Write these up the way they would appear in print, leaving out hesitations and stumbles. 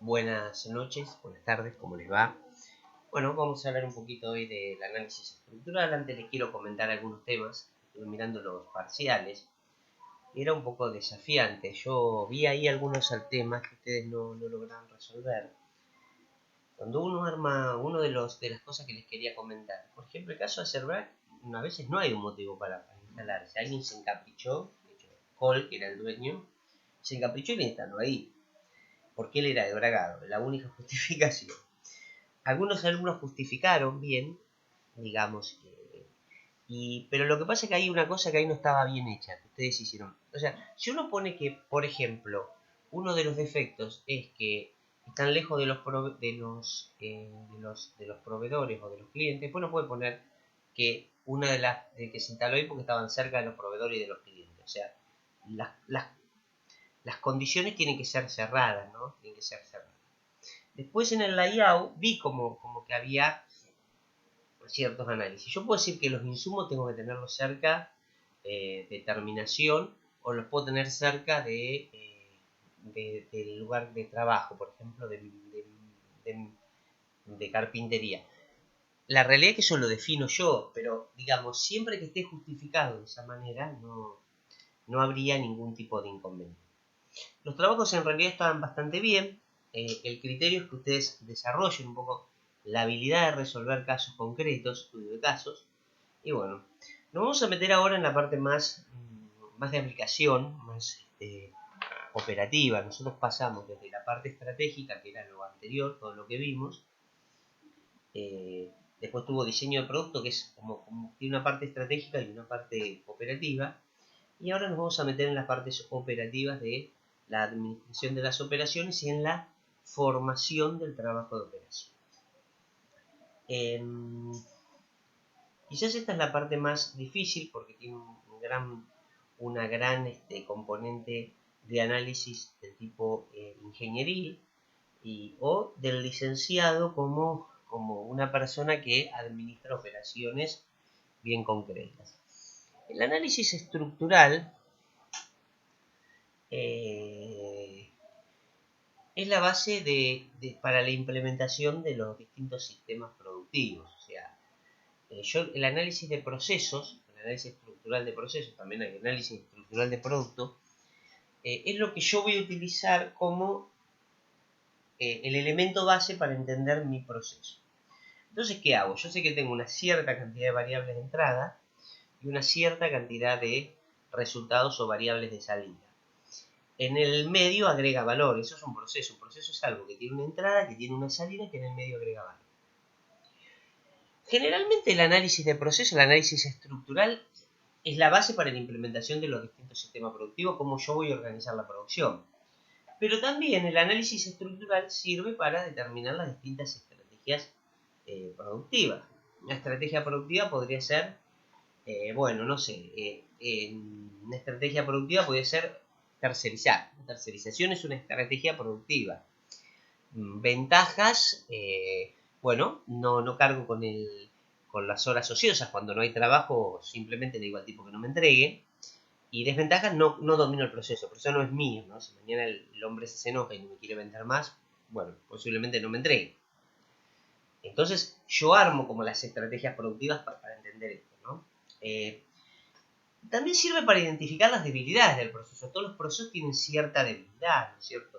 Buenas noches, buenas tardes, ¿cómo les va? Bueno, vamos a hablar un poquito hoy del análisis estructural. Antes les quiero comentar algunos temas. Estuve mirando los parciales. Era un poco desafiante. Yo vi ahí algunos temas que ustedes no lograron resolver. Cuando uno arma, de las cosas que les quería comentar. Por ejemplo, el caso de Cerberus, a veces no hay un motivo para instalarse. Alguien se encaprichó, de hecho, Cole, que era el dueño, se encaprichó y le instaló ahí. Porque él era de Bragado, la única justificación. Algunos alumnos justificaron bien, digamos, pero lo que pasa es que hay una cosa que ahí no estaba bien hecha, que ustedes hicieron. O sea, si uno pone que, por ejemplo, uno de los defectos es que están lejos de los proveedores o de los clientes, pues no puede poner que una de las que se instaló ahí porque estaban cerca de los proveedores y de los clientes. O sea, las condiciones tienen que ser cerradas, ¿no? Tienen que ser cerradas. Después en el layout vi como que había ciertos análisis. Yo puedo decir que los insumos tengo que tenerlos cerca de terminación o los puedo tener cerca del lugar de trabajo, por ejemplo, de carpintería. La realidad es que eso lo defino yo, pero digamos, siempre que esté justificado de esa manera, no habría ningún tipo de inconveniente. Los trabajos en realidad estaban bastante bien. El criterio es que ustedes desarrollen un poco la habilidad de resolver casos concretos, estudio de casos. Y bueno, nos vamos a meter ahora en la parte más de aplicación, más operativa. Nosotros pasamos desde la parte estratégica, que era lo anterior, todo lo que vimos. Después tuvo diseño de producto, que es como tiene una parte estratégica y una parte operativa. Y ahora nos vamos a meter en las partes operativas de la administración de las operaciones y en la formación del trabajo de operaciones. Quizás esta es la parte más difícil porque tiene una gran componente de análisis de tipo ingenieril o del licenciado como una persona que administra operaciones bien concretas. El análisis estructural es la base para la implementación de los distintos sistemas productivos. O sea, el análisis de procesos, el análisis estructural de procesos, también hay análisis estructural de producto, es lo que yo voy a utilizar como el elemento base para entender mi proceso. Entonces, ¿qué hago? Yo sé que tengo una cierta cantidad de variables de entrada y una cierta cantidad de resultados o variables de salida. En el medio agrega valor, eso es un proceso. Un proceso es algo que tiene una entrada, que tiene una salida, que en el medio agrega valor. Generalmente el análisis de proceso, el análisis estructural, es la base para la implementación de los distintos sistemas productivos, cómo yo voy a organizar la producción. Pero también el análisis estructural sirve para determinar las distintas estrategias productivas. Una estrategia productiva podría ser, una estrategia productiva podría ser tercerizar. La tercerización es una estrategia productiva. Ventajas, no cargo con las horas ociosas. Cuando no hay trabajo, simplemente le digo al tipo que no me entregue. Y desventajas, no domino el proceso no es mío, ¿no? Si mañana el hombre se enoja y no me quiere vender más, bueno, posiblemente no me entregue. Entonces, yo armo como las estrategias productivas para entender esto, ¿no? También sirve para identificar las debilidades del proceso. Todos los procesos tienen cierta debilidad, ¿no es cierto?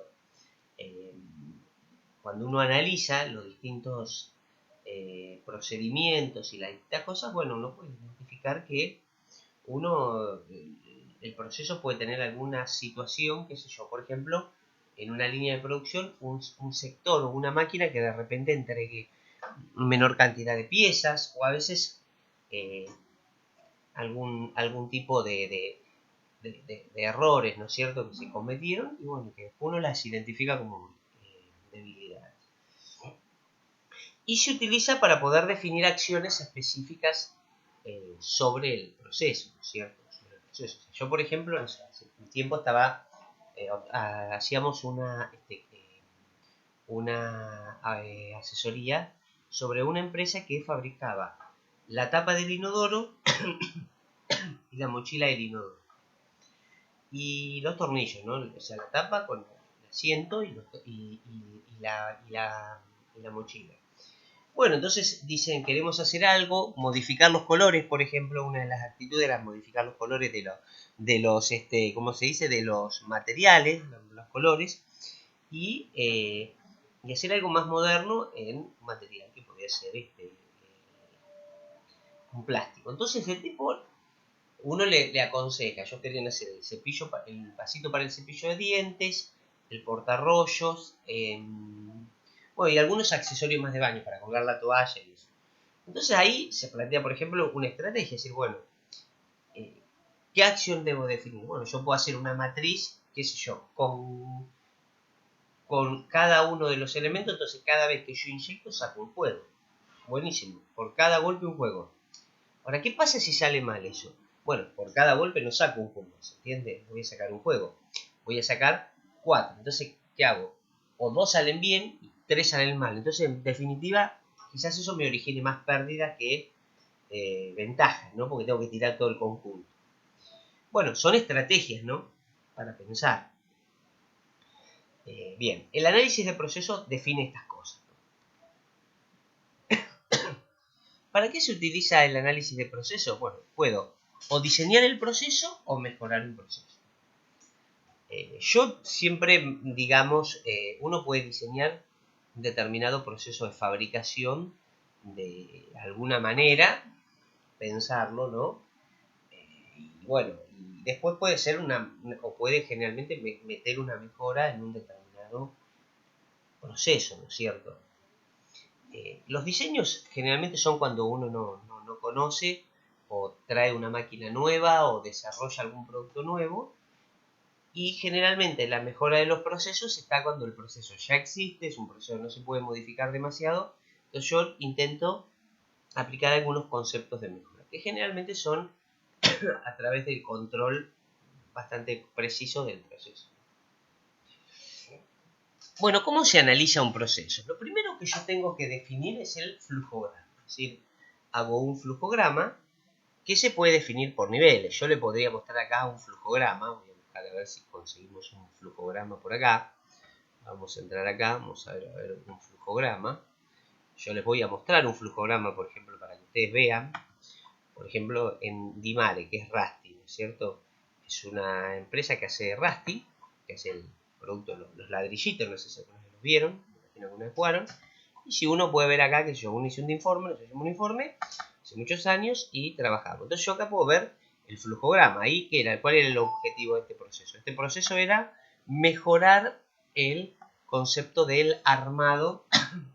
Cuando uno analiza los distintos procedimientos y las distintas cosas, bueno, uno puede identificar que el proceso puede tener alguna situación, qué sé yo, por ejemplo, en una línea de producción, un sector o una máquina que de repente entregue menor cantidad de piezas, o a veces algún tipo de errores, ¿no es cierto?, que se cometieron, y bueno, que uno las identifica como debilidades. Y se utiliza para poder definir acciones específicas sobre el proceso, ¿no es cierto? Sobre el proceso. O sea, yo, por ejemplo, hace un tiempo hacíamos una asesoría sobre una empresa que fabricaba la tapa del inodoro y la mochila del inodoro. Y los tornillos, ¿no? O sea, la tapa con la asiento y la mochila. Bueno, entonces dicen, queremos hacer algo, modificar los colores, por ejemplo, una de las actitudes era modificar los colores ¿cómo se dice? De los materiales, los colores, y hacer algo más moderno en un material que podría ser un plástico. Entonces el tipo, uno le aconseja, yo quería hacer el vasito para el cepillo de dientes, el portarrollos, bueno, y algunos accesorios más de baño para colgar la toalla y eso. Entonces ahí se plantea, por ejemplo, una estrategia, es decir, bueno, ¿qué acción debo definir? Bueno, yo puedo hacer una matriz, qué sé yo, con cada uno de los elementos, entonces cada vez que yo inyecto saco un juego. Buenísimo, por cada golpe un juego. Ahora, ¿qué pasa si sale mal eso? Bueno, por cada golpe no saco un juego, ¿se entiende? Voy a sacar un juego. Voy a sacar 4. Entonces, ¿qué hago? O 2 salen bien y 3 salen mal. Entonces, en definitiva, quizás eso me origine más pérdidas que ventajas, ¿no? Porque tengo que tirar todo el conjunto. Bueno, son estrategias, ¿no? Para pensar. Bien, el análisis de proceso define estas cosas. ¿Para qué se utiliza el análisis de proceso? Bueno, puedo o diseñar el proceso o mejorar un proceso. Yo siempre, digamos, uno puede diseñar un determinado proceso de fabricación de alguna manera, pensarlo, ¿no? Y bueno, y después puede ser o puede generalmente meter una mejora en un determinado proceso, ¿no es cierto? Los diseños generalmente son cuando uno no conoce o trae una máquina nueva o desarrolla algún producto nuevo, y generalmente la mejora de los procesos está cuando el proceso ya existe, es un proceso que no se puede modificar demasiado. Entonces yo intento aplicar algunos conceptos de mejora, que generalmente son a través del control bastante preciso del proceso. Bueno, ¿cómo se analiza un proceso? Lo primero que yo tengo que definir es el flujograma. Es decir, hago un flujograma que se puede definir por niveles. Yo le podría mostrar acá un flujograma. Voy a buscar a ver si conseguimos un flujograma por acá. Vamos a entrar acá, vamos a ver un flujograma. Yo les voy a mostrar un flujograma, por ejemplo, para que ustedes vean. Por ejemplo, en Dimare, que es Rusty, ¿no es cierto? Es una empresa que hace Rusty, que es el producto, los ladrillitos, no sé si algunos los vieron, me imagino que unos jugaron. Y si uno puede ver acá que yo hice un informe, nosotros hicimos un informe hace muchos años y trabajamos. Entonces yo acá puedo ver el flujograma. Ahí, ¿cuál era el objetivo de este proceso? Este proceso era mejorar el concepto del armado,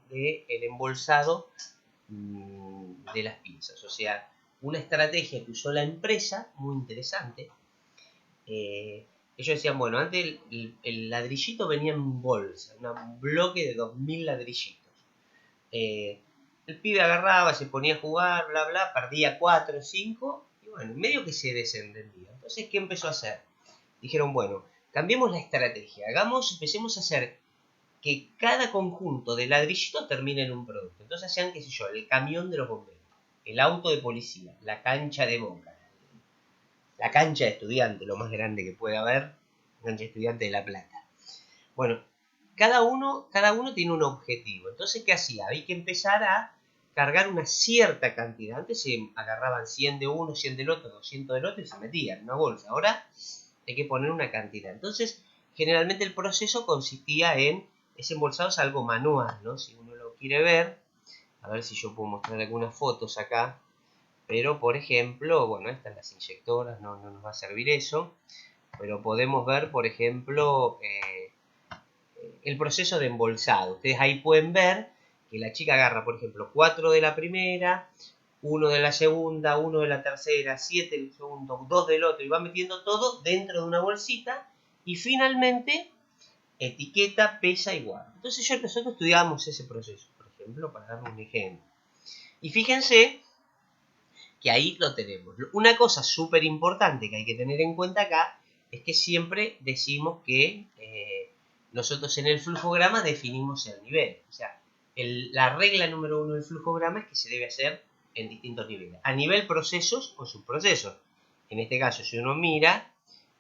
del embolsado de las piezas. O sea, una estrategia que usó la empresa, muy interesante. Ellos decían, bueno, antes el ladrillito venía en bolsa, un bloque de 2000 ladrillitos. El pibe agarraba, se ponía a jugar, bla, bla, perdía 4 o 5, y bueno, medio que se desentendía. Entonces, ¿qué empezó a hacer? Dijeron, bueno, cambiemos la estrategia, empecemos a hacer que cada conjunto de ladrillitos termine en un producto. Entonces hacían, qué sé yo, el camión de los bomberos, el auto de policía, la cancha de Boca, la cancha de estudiante, lo más grande que puede haber, la cancha de estudiante de La Plata. Bueno, cada uno tiene un objetivo. Entonces, ¿qué hacía? Había que empezar a cargar una cierta cantidad. Antes se agarraban 100 de uno, 100 del otro, 200 del otro y se metían en una bolsa. Ahora hay que poner una cantidad. Entonces, generalmente el proceso consistía en, ese embolsado es algo manual, ¿no? Si uno lo quiere ver, a ver si yo puedo mostrar algunas fotos acá. Pero, por ejemplo, bueno, estas las inyectoras, no nos va a servir eso. Pero podemos ver, por ejemplo, el proceso de embolsado. Ustedes ahí pueden ver que la chica agarra, por ejemplo, 4 de la primera, 1 de la segunda, 1 de la tercera, 7 del segundo, 2 del otro, y va metiendo todo dentro de una bolsita, y finalmente etiqueta, pesa y guarda. Entonces nosotros estudiábamos ese proceso, por ejemplo, para dar un ejemplo. Y fíjense que ahí lo tenemos. Una cosa súper importante que hay que tener en cuenta acá es que siempre decimos que nosotros en el flujograma definimos el nivel. O sea, la regla número 1 del flujograma es que se debe hacer en distintos niveles. A nivel procesos o subprocesos. En este caso, si uno mira,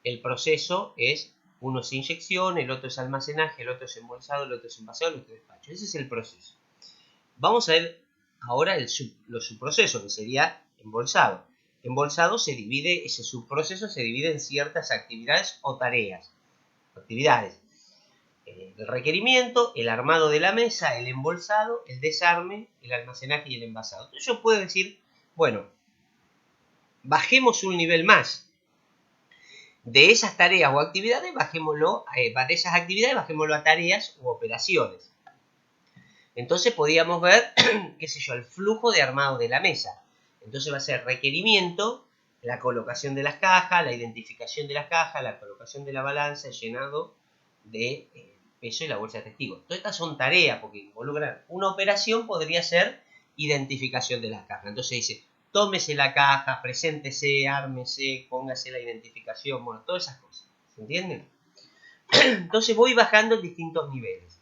el proceso es Uno es inyección, el otro es almacenaje, el otro es embolsado, el otro es envasado, el otro es despacho. Ese es el proceso. Vamos a ver ahora los subprocesos, que sería embolsado. Embolsado se divide, ese subproceso se divide en ciertas actividades o tareas. Actividades. El requerimiento, el armado de la mesa, el embolsado, el desarme, el almacenaje y el envasado. Entonces yo puedo decir, bueno, bajemos un nivel más. De esas tareas o actividades, bajémoslo a tareas u operaciones. Entonces podríamos ver, qué sé yo, el flujo de armado de la mesa. Entonces va a ser requerimiento, la colocación de las cajas, la identificación de las cajas, la colocación de la balanza, el llenado de peso y la bolsa de testigos. Todas estas son tareas porque involucran una operación, podría ser identificación de las cajas. Entonces dice, tómese la caja, preséntese, ármese, póngase la identificación, bueno, todas esas cosas. ¿Se entienden? Entonces voy bajando en distintos niveles.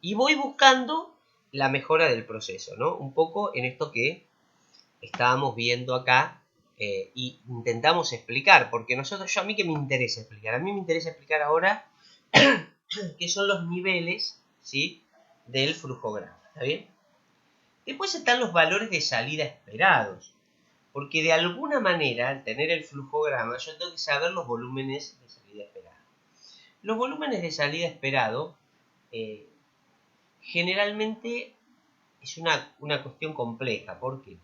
Y voy buscando la mejora del proceso, ¿no? Un poco en esto que estábamos viendo acá y intentamos explicar, porque a mí que me interesa explicar, a mí me interesa explicar ahora qué son los niveles, ¿sí?, del flujograma, ¿está bien? Después están los valores de salida esperados, porque de alguna manera, al tener el flujograma, yo tengo que saber los volúmenes de salida esperado. Los volúmenes de salida esperado generalmente es una cuestión compleja. ¿Por qué?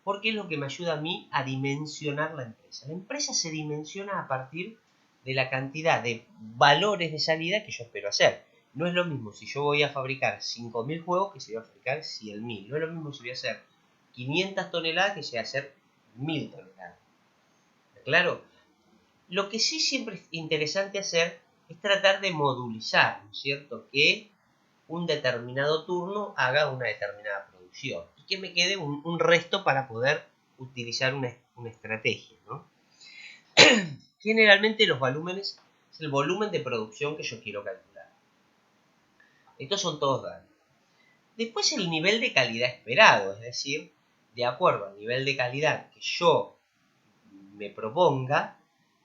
Porque es lo que me ayuda a mí a dimensionar la empresa. La empresa se dimensiona a partir de la cantidad de valores de salida que yo espero hacer. No es lo mismo si yo voy a fabricar 5.000 juegos que si voy a fabricar 100.000. No es lo mismo si voy a hacer 500 toneladas que si voy a hacer 1.000 toneladas. ¿Claro? Lo que sí siempre es interesante hacer es tratar de modulizar, ¿no es cierto?, que un determinado turno haga una determinada producción y que me quede un resto para poder utilizar una estrategia, ¿no? Generalmente los volúmenes es el volumen de producción que yo quiero calcular. Estos son todos datos. Después el nivel de calidad esperado, es decir, de acuerdo al nivel de calidad que yo me proponga,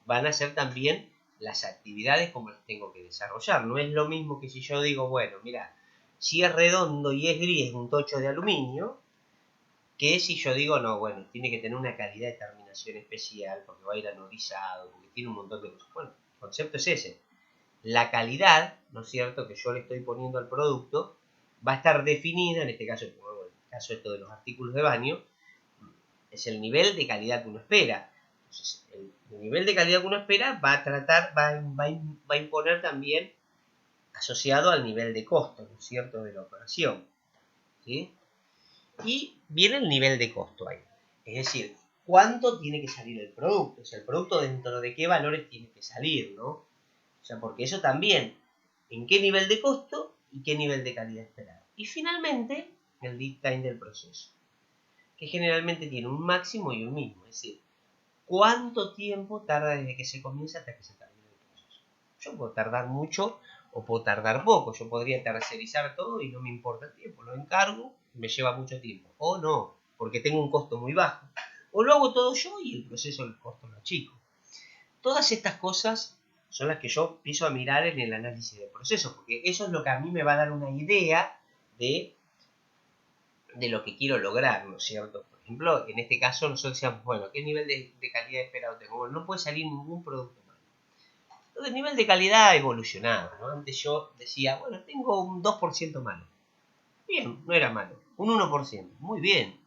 van a ser también las actividades como las tengo que desarrollar. No es lo mismo que si yo digo, bueno, mira, si es redondo y es gris, es un tocho de aluminio, que si yo digo, no, bueno, tiene que tener una calidad de terminación especial, porque va a ir anodizado, porque tiene un montón de cosas. Bueno, el concepto es ese. La calidad, ¿no es cierto?, que yo le estoy poniendo al producto, va a estar definida, en este caso, como en el caso esto de los artículos de baño, es el nivel de calidad que uno espera. Entonces, el nivel de calidad que uno espera va a imponer también asociado al nivel de costo, ¿no es cierto?, de la operación, ¿sí? Y viene el nivel de costo ahí. Es decir, ¿cuánto tiene que salir el producto? O sea, el producto dentro de qué valores tiene que salir, ¿no? O sea, porque eso también, en qué nivel de costo y qué nivel de calidad esperado. Y finalmente, el lead time del proceso, que generalmente tiene un máximo y un mínimo. Es decir, ¿cuánto tiempo tarda desde que se comienza hasta que se termina el proceso? Yo puedo tardar mucho o puedo tardar poco. Yo podría tercerizar todo y no me importa el tiempo. Lo encargo y me lleva mucho tiempo. O no, porque tengo un costo muy bajo. O lo hago todo yo y el proceso del costo lo achico. Todas estas cosas son las que yo empiezo a mirar en el análisis de procesos, porque eso es lo que a mí me va a dar una idea de lo que quiero lograr, ¿no es cierto? Por ejemplo, en este caso nosotros decíamos, bueno, ¿qué nivel de calidad esperado tengo? Bueno, no puede salir ningún producto malo. Entonces, el nivel de calidad ha evolucionado, ¿no? Antes yo decía, bueno, tengo un 2% malo. Bien, no era malo. Un 1%, muy bien.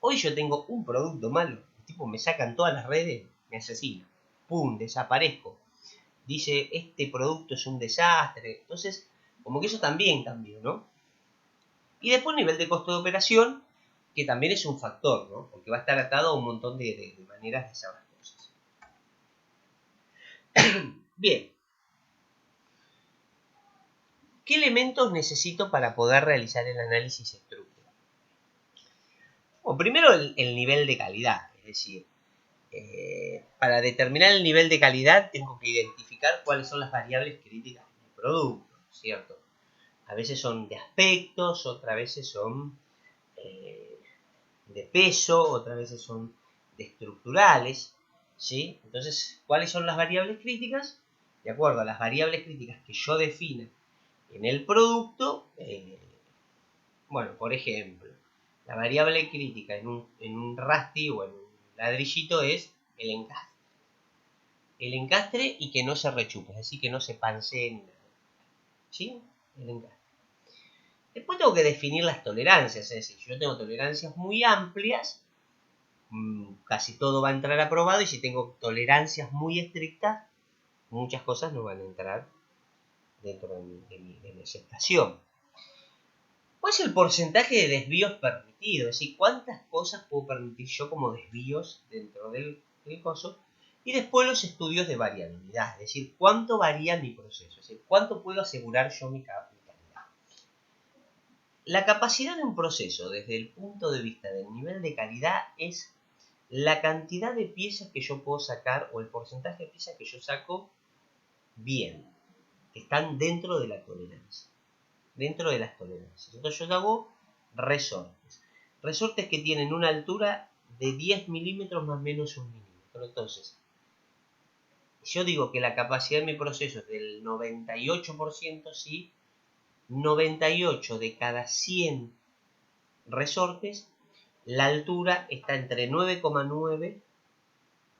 Hoy yo tengo un producto malo. El tipo me sacan todas las redes, me asesina. Pum, desaparezco. Dice, este producto es un desastre. Entonces, como que eso también cambió, ¿no? Y después el nivel de costo de operación, que también es un factor, ¿no? Porque va a estar atado a un montón de maneras de hacer las cosas. Bien. ¿Qué elementos necesito para poder realizar el análisis estructural? Bueno, primero el nivel de calidad, es decir, para determinar el nivel de calidad tengo que identificar cuáles son las variables críticas del producto, ¿cierto? A veces son de aspectos, otras veces son de peso, otras veces son de estructurales, ¿sí? Entonces, ¿cuáles son las variables críticas? de acuerdo a las variables críticas que yo defina en el producto. Bueno, por ejemplo, la variable crítica en un rasti o en un ladrillito es el encastre. El encastre y que no se rechupe, es decir, que no se pansee ni nada. ¿Sí? El encastre. Después tengo que definir las tolerancias, es decir, yo tengo tolerancias muy amplias, casi todo va a entrar aprobado, y si tengo tolerancias muy estrictas, muchas cosas no van a entrar dentro de mi aceptación. ¿Cuál es el porcentaje de desvíos permitido? Es decir, cuántas cosas puedo permitir yo como desvíos dentro del coso. Y después los estudios de variabilidad, es decir, cuánto varía mi proceso, es decir, cuánto puedo asegurar yo mi calidad. La capacidad de un proceso desde el punto de vista del nivel de calidad es la cantidad de piezas que yo puedo sacar o el porcentaje de piezas que yo saco bien, que están dentro de la tolerancia, dentro de las tolerancias. Entonces yo hago resortes que tienen una altura de 10 milímetros más o menos 1 milímetro. Entonces, yo digo que la capacidad de mi proceso es del 98%, sí, 98 de cada 100 resortes, la altura está entre 9,9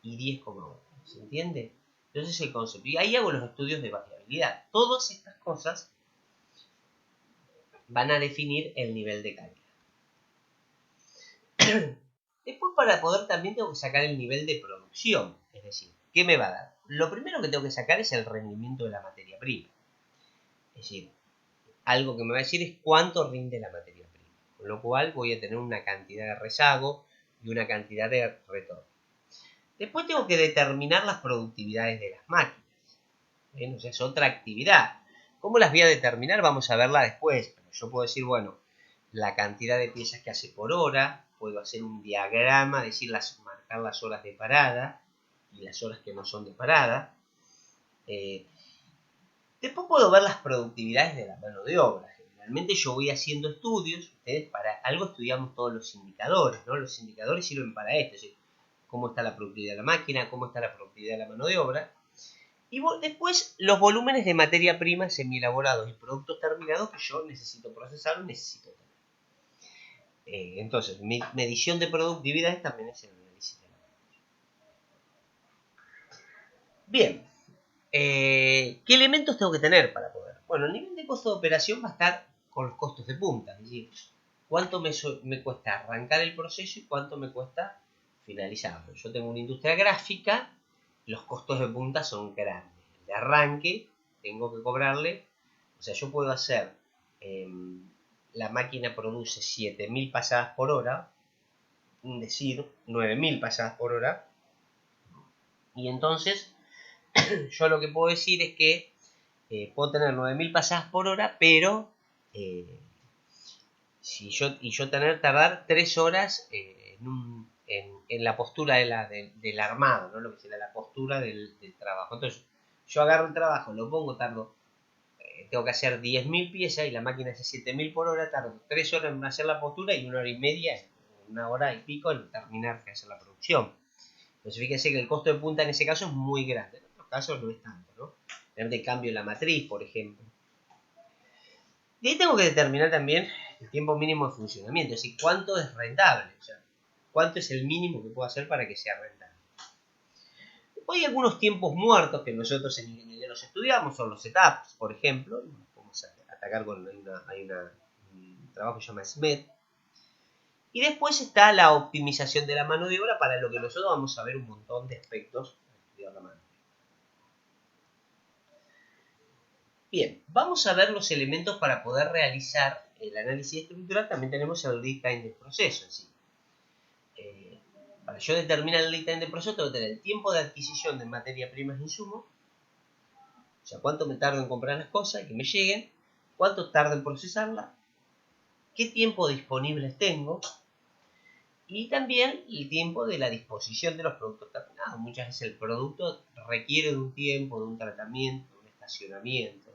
y 10,1. ¿Se entiende? Entonces el concepto. Y ahí hago los estudios de variabilidad. Todas estas cosas van a definir el nivel de calidad. Después, para poder, también tengo que sacar el nivel de producción. Es decir, ¿qué me va a dar? Lo primero que tengo que sacar es el rendimiento de la materia prima. Es decir, algo que me va a decir es cuánto rinde la materia prima. Con lo cual voy a tener una cantidad de rezago y una cantidad de retorno. Después tengo que determinar las productividades de las máquinas. ¿Bien? O sea, es otra actividad. ¿Cómo las voy a determinar? Vamos a verla después. Pero yo puedo decir, bueno, la cantidad de piezas que hace por hora. Puedo hacer un diagrama, marcar las horas de parada y las horas que no son de parada. Después puedo ver las productividades de la mano de obra. Generalmente yo voy haciendo estudios. Ustedes para algo estudiamos todos los indicadores, ¿no? Los indicadores sirven para esto. Es decir, cómo está la productividad de la máquina, cómo está la productividad de la mano de obra. Y después los volúmenes de materia prima semi-elaborados y productos terminados que yo necesito procesar o necesito tener. Entonces, mi medición de productividad también es el análisis de la producción. Bien, ¿qué elementos tengo que tener para poder? Bueno, el nivel de costo de operación va a estar con los costos de punta, es decir, cuánto me cuesta arrancar el proceso y cuánto me cuesta finalizarlo. Yo tengo una industria gráfica, los costos de punta son grandes. De arranque tengo que cobrarle, o sea, yo puedo hacer, la máquina produce 7.000 pasadas por hora, es decir, 9.000 pasadas por hora, y entonces yo lo que puedo decir es que puedo tener 9.000 pasadas por hora, pero yo tardar 3 horas en la postura del armado, ¿no? Lo que será la postura del trabajo. Entonces, yo agarro el trabajo, lo pongo, tengo que hacer 10.000 piezas y la máquina hace 7.000 por hora, tardo 3 horas en hacer la postura y 1 hora y media, 1 hora y pico en terminar de hacer la producción. Entonces, fíjense que el costo de punta en ese caso es muy grande. En otros casos no es tanto, ¿no? De cambio la matriz, por ejemplo. Y ahí tengo que determinar también el tiempo mínimo de funcionamiento, es decir, cuánto es rentable, o sea, cuánto es el mínimo que puedo hacer para que sea rentable. Hoy hay algunos tiempos muertos que nosotros en ingeniería los estudiamos, son los setups, por ejemplo, vamos a atacar con un trabajo que se llama SMED. Y después está la optimización de la mano de obra, para lo que nosotros vamos a ver un montón de aspectos para estudiar la mano. Bien, vamos a ver los elementos para poder realizar el análisis estructural. También tenemos el lead time del proceso en sí. Para yo determinar el lead time del proceso, tengo que tener el tiempo de adquisición de materia prima e insumos, o sea, cuánto me tardo en comprar las cosas y que me lleguen, cuánto tardo en procesarlas, qué tiempo disponibles tengo, y también el tiempo de la disposición de los productos terminados. Muchas veces el producto requiere de un tiempo, de un tratamiento, de un estacionamiento,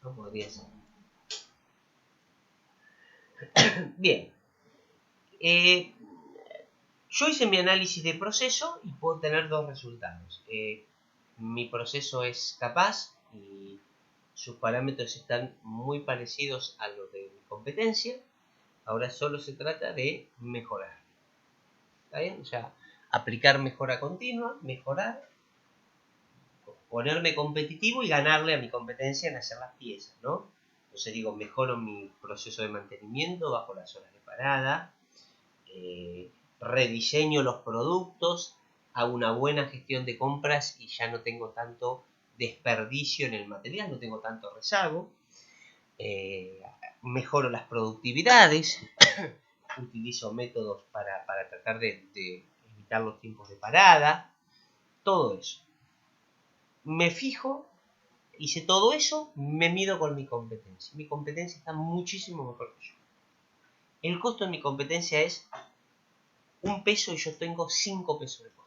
no podría ser. Bien, yo hice mi análisis de proceso y puedo tener dos resultados. mi proceso es capaz y sus parámetros están muy parecidos a los de mi competencia. Ahora solo se trata de mejorar. ¿Está bien? O sea, aplicar mejora continua, mejorar, ponerme competitivo y ganarle a mi competencia en hacer las piezas, ¿no? Entonces digo, mejoro mi proceso de mantenimiento bajo las horas de parada, rediseño los productos, hago una buena gestión de compras y ya no tengo tanto desperdicio en el material, no tengo tanto rezago, mejoro las productividades, utilizo métodos para tratar de evitar los tiempos de parada, todo eso. Me fijo, hice todo eso, me mido con mi competencia. Mi competencia está muchísimo mejor que yo. El costo de mi competencia es 1 peso y yo tengo 5 pesos de costo.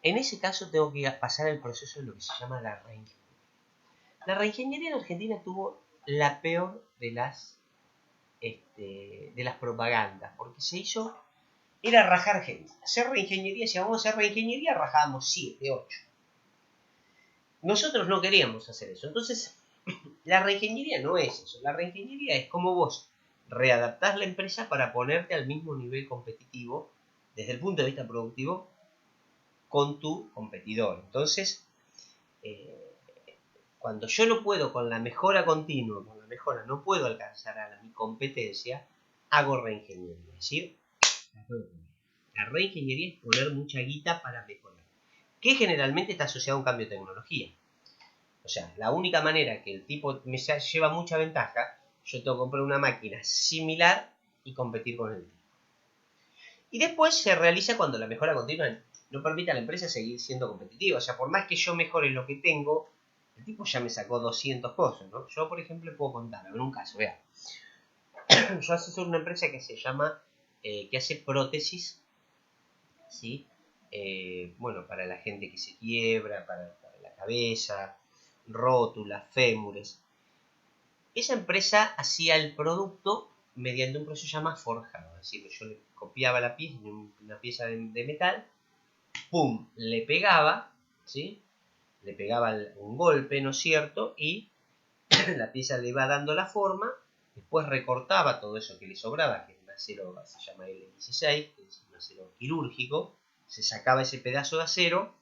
En ese caso tengo que pasar el proceso de lo que se llama la reingeniería. La reingeniería en Argentina tuvo la peor de las propagandas, porque se hizo, era rajar gente. Hacer reingeniería, si vamos a hacer reingeniería, rajábamos 7, 8. Nosotros no queríamos hacer eso. Entonces, la reingeniería no es eso. La reingeniería es como vos readaptás la empresa para ponerte al mismo nivel competitivo, desde el punto de vista productivo, con tu competidor. Entonces, cuando yo no puedo con la mejora continua, con la mejora no puedo alcanzar a mi competencia, hago reingeniería. Es decir, la reingeniería es poner mucha guita para mejorar, que generalmente está asociado a un cambio de tecnología. O sea, la única manera que el tipo me lleva mucha ventaja, yo tengo que comprar una máquina similar y competir con el tipo. Y después se realiza cuando la mejora continua no permite a la empresa seguir siendo competitiva. O sea, por más que yo mejore lo que tengo, el tipo ya me sacó 200 cosas, ¿no? Yo, por ejemplo, puedo contar, a ver un caso, vea. Yo asesoro una empresa que se llama, que hace prótesis, ¿sí? Bueno, para la gente que se quiebra, para la cabeza, rótulas, fémures. Esa empresa hacía el producto mediante un proceso llamado forjado. Es decir, yo le copiaba la pieza, una pieza de metal, ¡pum!, le pegaba, ¿sí? Le pegaba un golpe, ¿no es cierto? Y la pieza le iba dando la forma, después recortaba todo eso que le sobraba, que es un acero, se llama L16, que es un acero quirúrgico, se sacaba ese pedazo de acero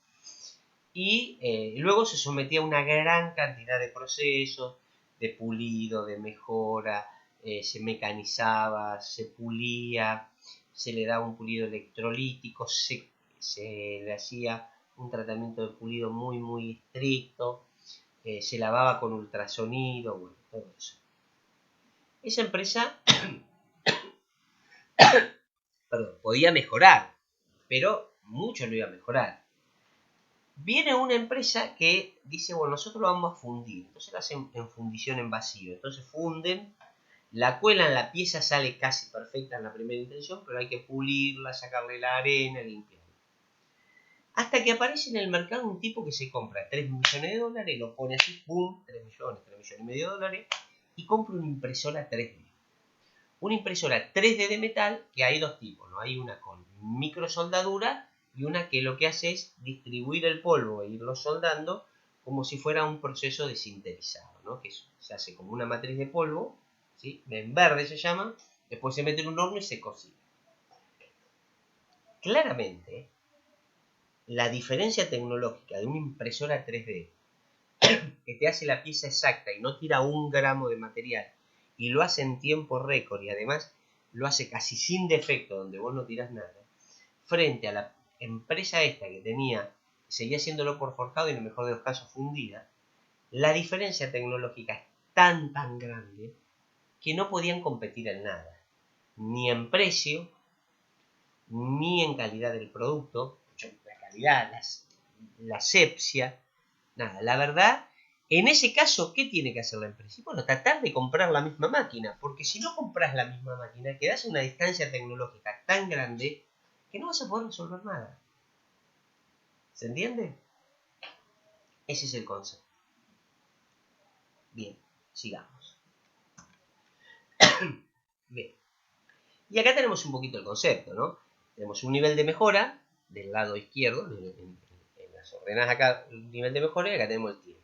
y luego se sometía a una gran cantidad de procesos, de pulido, de mejora, se mecanizaba, se pulía, se le daba un pulido electrolítico, se le hacía un tratamiento de pulido muy muy estricto, se lavaba con ultrasonido, bueno, todo eso. Esa empresa podía mejorar, pero mucho no iba a mejorar. Viene una empresa que dice, bueno, nosotros lo vamos a fundir. Entonces lo hacen en fundición en vacío. Entonces funden, la cuelan, la pieza sale casi perfecta en la primera intención, pero hay que pulirla, sacarle la arena, limpiarla. Hasta que aparece en el mercado un tipo que se compra 3 millones de dólares, lo pone así, ¡pum!, 3 millones y medio de dólares, y compra una impresora 3D. Una impresora 3D de metal, que hay dos tipos, ¿no? Hay una con microsoldadura y una que lo que hace es distribuir el polvo e irlo soldando como si fuera un proceso de sinterizado, ¿no? Que se hace como una matriz de polvo, ¿sí? En verde se llama, después se mete en un horno y se cocina. Claramente, la diferencia tecnológica de una impresora 3D que te hace la pieza exacta y no tira 1 gramo de material y lo hace en tiempo récord y además lo hace casi sin defecto donde vos no tirás nada, frente a la empresa esta que seguía haciéndolo por forjado y en el mejor de los casos fundida, la diferencia tecnológica es tan grande que no podían competir en nada, ni en precio, ni en calidad del producto, la calidad, la asepsia, nada. La verdad, en ese caso, ¿qué tiene que hacer la empresa? Bueno, tratar de comprar la misma máquina, porque si no compras la misma máquina, quedás en una distancia tecnológica tan grande que no vas a poder resolver nada. ¿Se entiende? Ese es el concepto. Bien, sigamos. Bien. Y acá tenemos un poquito el concepto, ¿no? Tenemos un nivel de mejora del lado izquierdo, en las ordenás acá el nivel de mejora y acá tenemos el tiempo.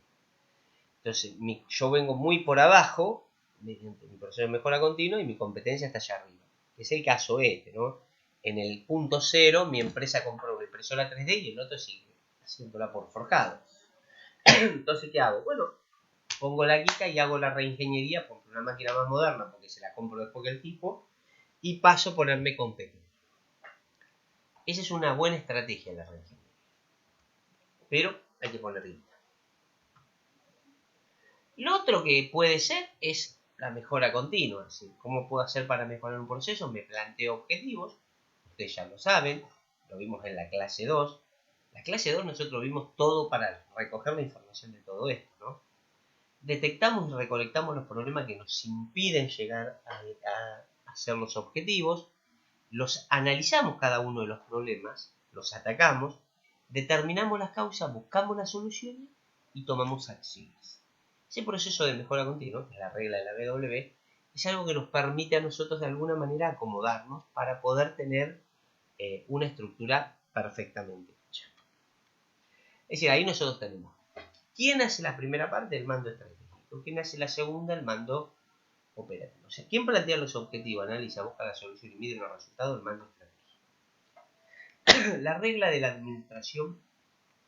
Entonces yo vengo muy por abajo mediante mi proceso de mejora continua y mi competencia está allá arriba. Es el caso este, ¿no? En el punto 0 mi empresa compró una impresora 3D y el otro sigue haciéndola por forjado. Entonces, ¿qué hago? Bueno, pongo la guita y hago la reingeniería, compro una máquina más moderna porque se la compro después que el tipo y paso a ponerme competente. Esa es una buena estrategia de la reingeniería. Pero hay que poner guita. Lo otro que puede ser es la mejora continua. Es decir, ¿cómo puedo hacer para mejorar un proceso? Me planteo objetivos. Ustedes ya lo saben. Lo vimos en la clase 2. En la clase 2 nosotros vimos todo para recoger la información de todo esto, ¿no? Detectamos y recolectamos los problemas que nos impiden llegar a hacer los objetivos. Los analizamos cada uno de los problemas. Los atacamos. Determinamos las causas. Buscamos las soluciones. Y tomamos acciones. Ese proceso de mejora continua, que es la regla de la BW, es algo que nos permite a nosotros de alguna manera acomodarnos para poder tener una estructura perfectamente hecha. Es decir, ahí nosotros tenemos quién hace la primera parte, el mando estratégico, quién hace la segunda, el mando operativo. O sea, quién plantea los objetivos, analiza, busca la solución y mide los resultados, el mando estratégico. La regla de la administración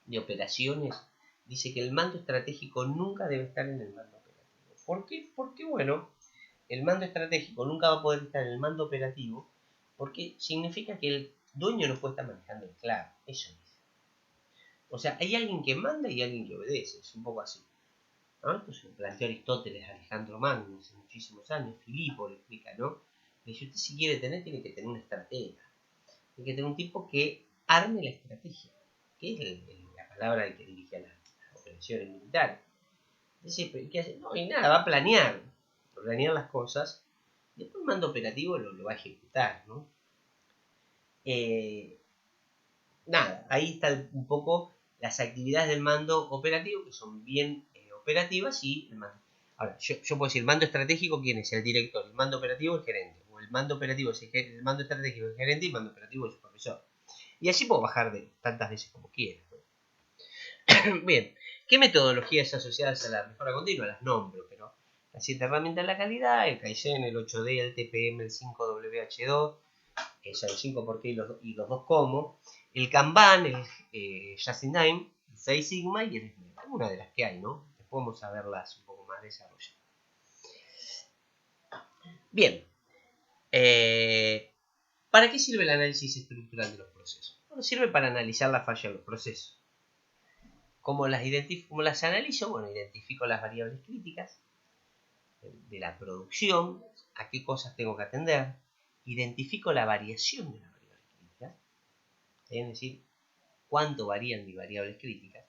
de operaciones dice que el mando estratégico nunca debe estar en el mando operativo. ¿Por qué? Porque, bueno, el mando estratégico nunca va a poder estar en el mando operativo porque significa que el dueño no puede estar manejando el clavo. Eso es. O sea, hay alguien que manda y alguien que obedece. Es un poco así, ¿no? Entonces lo planteó Aristóteles, Alejandro Magno, hace muchísimos años. Filipo lo explica, ¿no? Que si usted si quiere tener, tiene que tener una estratega. Tiene que tener un tipo que arme la estrategia, que es la palabra que dirige a las operaciones militares. ¿Qué hace? No, y nada, va a planear las cosas. Después el mando operativo lo va a ejecutar, ¿no? Nada, ahí está un poco las actividades del mando operativo, que son bien operativas, y el mando. Ahora, yo puedo decir, el mando estratégico, ¿quién es? El director. El mando operativo, el gerente. O el mando operativo es el mando estratégico, el gerente, y el mando operativo es el supervisor. Y así puedo bajar de tantas veces como quiera, ¿no? Bien, ¿qué metodologías asociadas a la mejora continua? Las nombro, pero las 7 herramientas de la calidad, el Kaizen, el 8D, el TPM, el 5WH2, son 5 por qué y los 2 cómo, el Kanban, el Just-in-Time, el 6 Sigma y el SMED. Una de las que hay, ¿no? Después vamos a verlas un poco más desarrolladas. Bien, ¿para qué sirve el análisis estructural de los procesos? Bueno, sirve para analizar la falla de los procesos. ¿Cómo las analizo? Bueno, identifico las variables críticas de la producción, a qué cosas tengo que atender, identifico la variación de las variables críticas, es decir, cuánto varían mis variables críticas,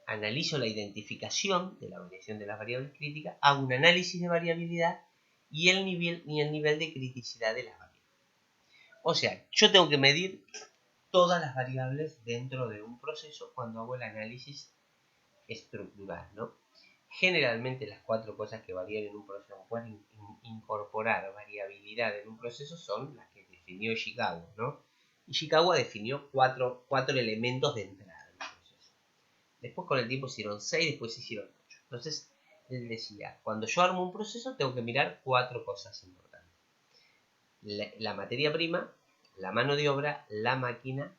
analizo la identificación de la variación de las variables críticas, hago un análisis de variabilidad y el nivel de criticidad de las variables. O sea, yo tengo que medir todas las variables dentro de un proceso cuando hago el análisis estructural, ¿no? Generalmente las 4 cosas que varían en un proceso, pueden incorporar variabilidad en un proceso, son las que definió Ishikawa, ¿no? Ishikawa definió 4 elementos de entrada en un proceso. Después con el tiempo se hicieron 6, después se hicieron 8. Entonces, él decía, cuando yo armo un proceso tengo que mirar 4 cosas importantes. La materia prima, la mano de obra, la máquina,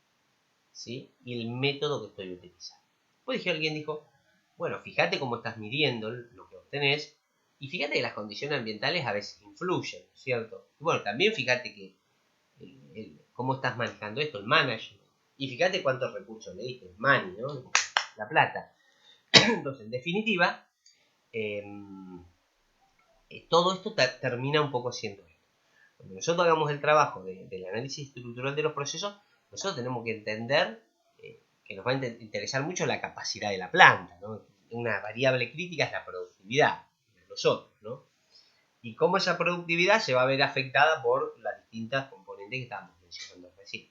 ¿sí? Y el método que estoy utilizando. Después alguien dijo, bueno, fíjate cómo estás midiendo lo que obtenés y fíjate que las condiciones ambientales a veces influyen, ¿cierto? Y bueno, también fíjate que cómo estás manejando esto, el management. Y fíjate cuántos recursos le diste, el money, ¿no? La plata. Entonces, en definitiva, todo esto termina un poco siendo esto. Cuando nosotros hagamos el trabajo del análisis estructural de los procesos, nosotros tenemos que entender que nos va a interesar mucho la capacidad de la planta, ¿no? Una variable crítica es la productividad de nosotros, ¿no? Y cómo esa productividad se va a ver afectada por las distintas componentes que estábamos mencionando recién.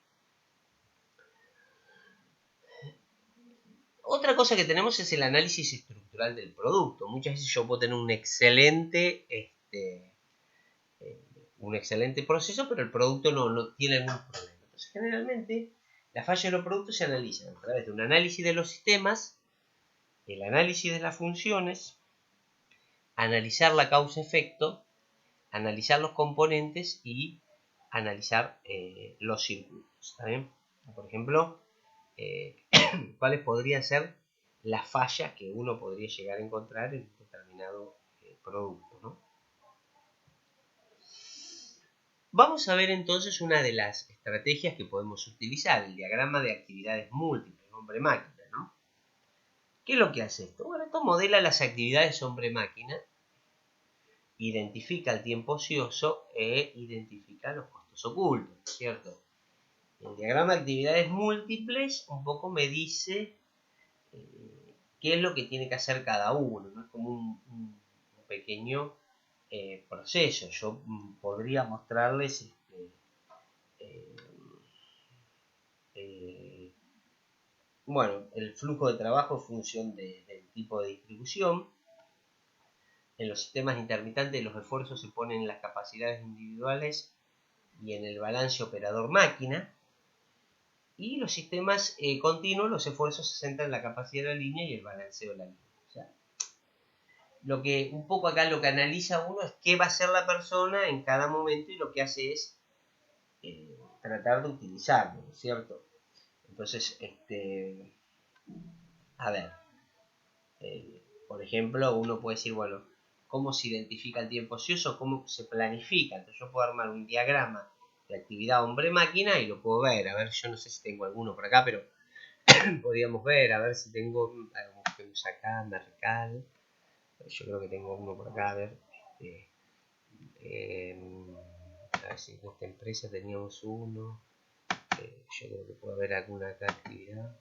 Otra cosa que tenemos es el análisis estructural del producto. Muchas veces yo puedo tener un excelente proceso, pero el producto no tiene algún problema. Entonces, generalmente, Las fallas de los productos se analizan a través de un análisis de los sistemas, el análisis de las funciones, analizar la causa-efecto, analizar los componentes y analizar los circuitos. ¿Está bien? Por ejemplo, cuáles podrían ser las fallas que uno podría llegar a encontrar en un determinado producto, ¿no? Vamos a ver entonces una de las estrategias que podemos utilizar, el diagrama de actividades múltiples, hombre-máquina, ¿no? ¿Qué es lo que hace esto? Bueno, esto modela las actividades hombre-máquina, identifica el tiempo ocioso e identifica los costos ocultos, ¿cierto? El diagrama de actividades múltiples un poco me dice qué es lo que tiene que hacer cada uno, ¿no? Es como un pequeño proceso. Yo podría mostrarles bueno, el flujo de trabajo en función del tipo de distribución. En los sistemas intermitentes los esfuerzos se ponen en las capacidades individuales y en el balance operador-máquina. Y los sistemas continuos, los esfuerzos se centran en la capacidad de la línea y el balanceo de la línea. O sea, un poco acá lo que analiza uno es qué va a hacer la persona en cada momento y lo que hace es tratar de utilizarlo, ¿no es cierto? Entonces, a ver, por ejemplo, uno puede decir, bueno, ¿cómo se identifica el tiempo ocioso? ¿Cómo se planifica? Entonces yo puedo armar un diagrama de actividad hombre-máquina y lo puedo ver. A ver, yo no sé si tengo alguno por acá, pero podríamos ver, a ver si tengo, busquemos acá, Mercal, yo creo que tengo uno por acá, a ver, a ver si en esta empresa teníamos uno, yo creo que puede haber alguna acá actividad,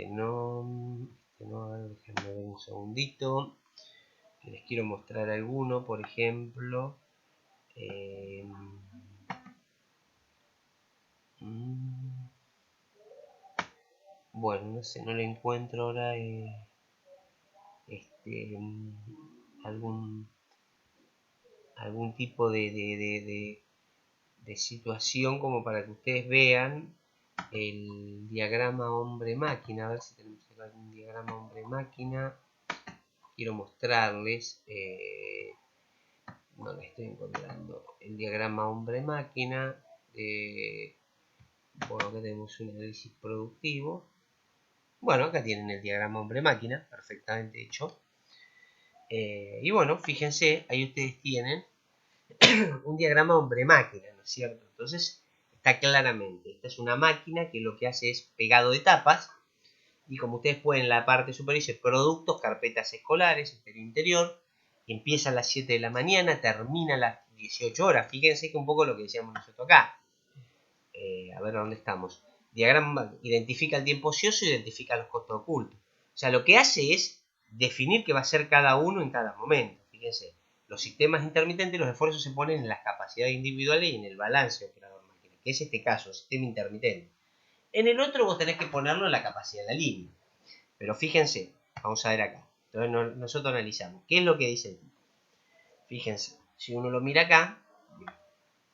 no, a ver, déjenme ver un segundito, que les quiero mostrar alguno, por ejemplo, bueno, no sé, no le encuentro ahora algún tipo de situación como para que ustedes vean el diagrama hombre-máquina. A ver si tenemos algún diagrama hombre-máquina. Quiero mostrarles, no lo estoy encontrando, el diagrama hombre-máquina. Bueno, acá tenemos un análisis productivo. Bueno, acá tienen el diagrama hombre-máquina, perfectamente hecho. Y bueno, fíjense, ahí ustedes tienen un diagrama hombre-máquina, ¿no es cierto? Entonces, está claramente, esta es una máquina que lo que hace es pegado de etapas, y como ustedes pueden en la parte superior dice productos, carpetas escolares, exterior-interior, empieza a las 7 de la mañana, termina a las 18 horas, fíjense que un poco lo que decíamos nosotros acá. A ver dónde estamos. Diagrama identifica el tiempo ocioso y identifica los costos ocultos. O sea, lo que hace es definir qué va a hacer cada uno en cada momento. Fíjense, los sistemas intermitentes, los esfuerzos se ponen en las capacidades individuales y en el balance operador-máquina, que es este caso, el sistema intermitente. En el otro vos tenés que ponerlo en la capacidad de la línea. Pero fíjense, vamos a ver acá. Entonces nosotros analizamos. ¿Qué es lo que dice el tipo? Fíjense, si uno lo mira acá,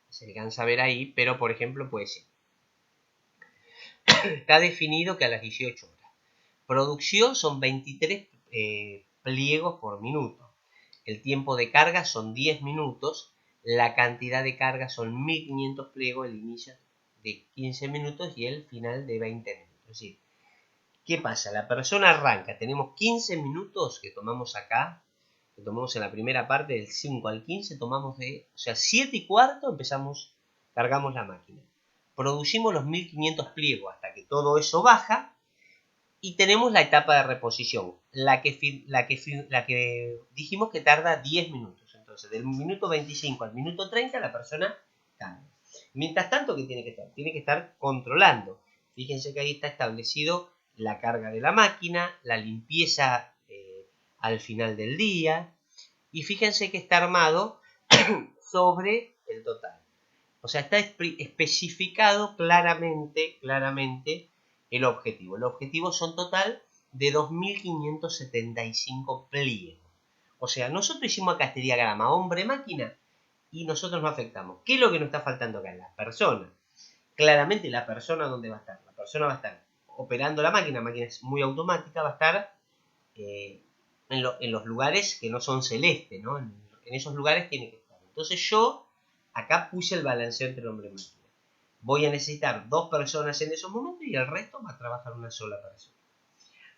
se alcanza a ver ahí, pero por ejemplo puede ser. Está definido que a las 18 horas. Producción son 23 pliegos por minuto. El tiempo de carga son 10 minutos. La cantidad de carga son 1500 pliegos. El inicio de 15 minutos y el final de 20 minutos. Es decir, ¿qué pasa? La persona arranca. Tenemos 15 minutos que tomamos acá. Que tomamos en la primera parte del 5 al 15. Tomamos o sea, 7 y cuarto empezamos, cargamos la máquina. Producimos los 1500 pliegos hasta que todo eso baja y tenemos la etapa de reposición, la que dijimos que tarda 10 minutos. Entonces, del minuto 25 al minuto 30 la persona cambia. Mientras tanto, ¿qué tiene que estar? Tiene que estar controlando. Fíjense que ahí está establecido la carga de la máquina, la limpieza al final del día, y fíjense que está armado sobre el total. O sea, está especificado claramente el objetivo. El objetivo son total de 2.575 pliegos. O sea, nosotros hicimos acá este diagrama hombre-máquina y nosotros no afectamos. ¿Qué es lo que nos está faltando acá? La persona. claramente la persona dónde va a estar. La persona va a estar operando la máquina es muy automática, va a estar en los lugares que no son celestes, ¿no? En esos lugares tiene que estar. Entonces yo acá puse el balanceo entre hombre y máquina. Voy a necesitar 2 personas en esos momentos y el resto va a trabajar una sola persona.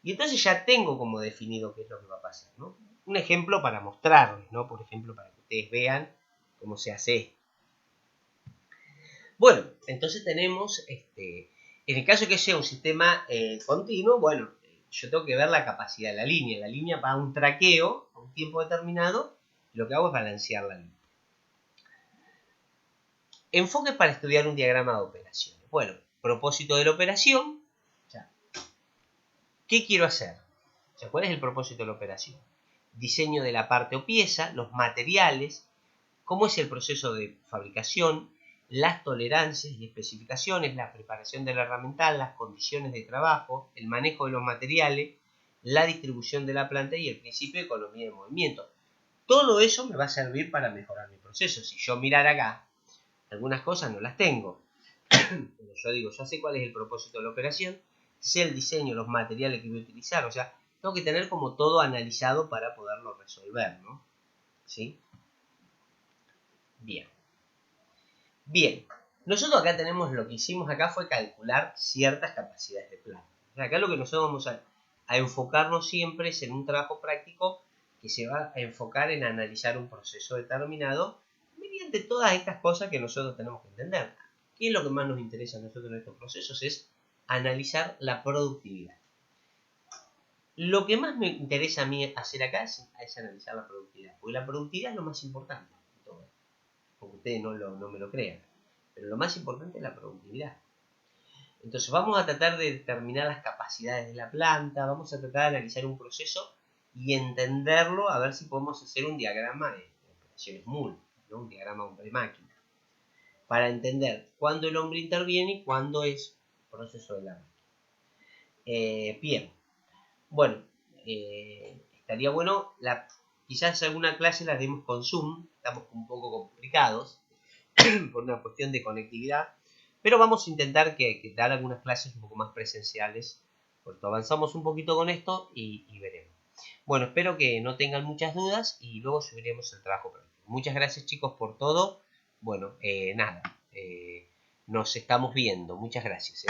Y entonces ya tengo como definido qué es lo que va a pasar, ¿no? Un ejemplo para mostrarles, ¿no? Por ejemplo, para que ustedes vean cómo se hace esto. Bueno, entonces tenemos, en el caso que sea un sistema continuo, bueno, yo tengo que ver la capacidad de la línea. La línea va a un traqueo a un tiempo determinado, y lo que hago es balancear la línea. Enfoque para estudiar un diagrama de operaciones. Bueno, propósito de la operación. ¿Qué quiero hacer? ¿Cuál es el propósito de la operación? Diseño de la parte o pieza, los materiales, cómo es el proceso de fabricación, las tolerancias y especificaciones, la preparación del herramental, las condiciones de trabajo, el manejo de los materiales, la distribución de la planta y el principio de economía de movimiento. Todo eso me va a servir para mejorar mi proceso. Si yo mirar acá, algunas cosas no las tengo. Pero yo digo, ya sé cuál es el propósito de la operación, sé el diseño, los materiales que voy a utilizar, o sea, tengo que tener como todo analizado para poderlo resolver, ¿no? ¿Sí? Bien. Bien, nosotros acá tenemos, lo que hicimos acá fue calcular ciertas capacidades de planta. O sea, acá lo que nosotros vamos a enfocarnos siempre es en un trabajo práctico que se va a enfocar en analizar un proceso determinado mediante todas estas cosas que nosotros tenemos que entender. ¿Qué es lo que más nos interesa a nosotros en estos procesos? Es analizar la productividad. Lo que más me interesa a mí hacer acá es analizar la productividad, porque la productividad es lo más importante de todo esto, porque ustedes no me lo crean, pero lo más importante es la productividad. Entonces vamos a tratar de determinar las capacidades de la planta, vamos a tratar de analizar un proceso y entenderlo, a ver si podemos hacer un diagrama de operaciones múltiples, ¿no? Un diagrama hombre-máquina, para entender cuándo el hombre interviene y cuándo es proceso de la máquina. Bien, bueno, estaría bueno, quizás alguna clase la demos con Zoom, estamos un poco complicados por una cuestión de conectividad, pero vamos a intentar que dar algunas clases un poco más presenciales, porque avanzamos un poquito con esto y veremos. Bueno, espero que no tengan muchas dudas y luego subiremos el trabajo práctico. Muchas gracias, chicos, por todo. Bueno, nada, nos estamos viendo. Muchas gracias.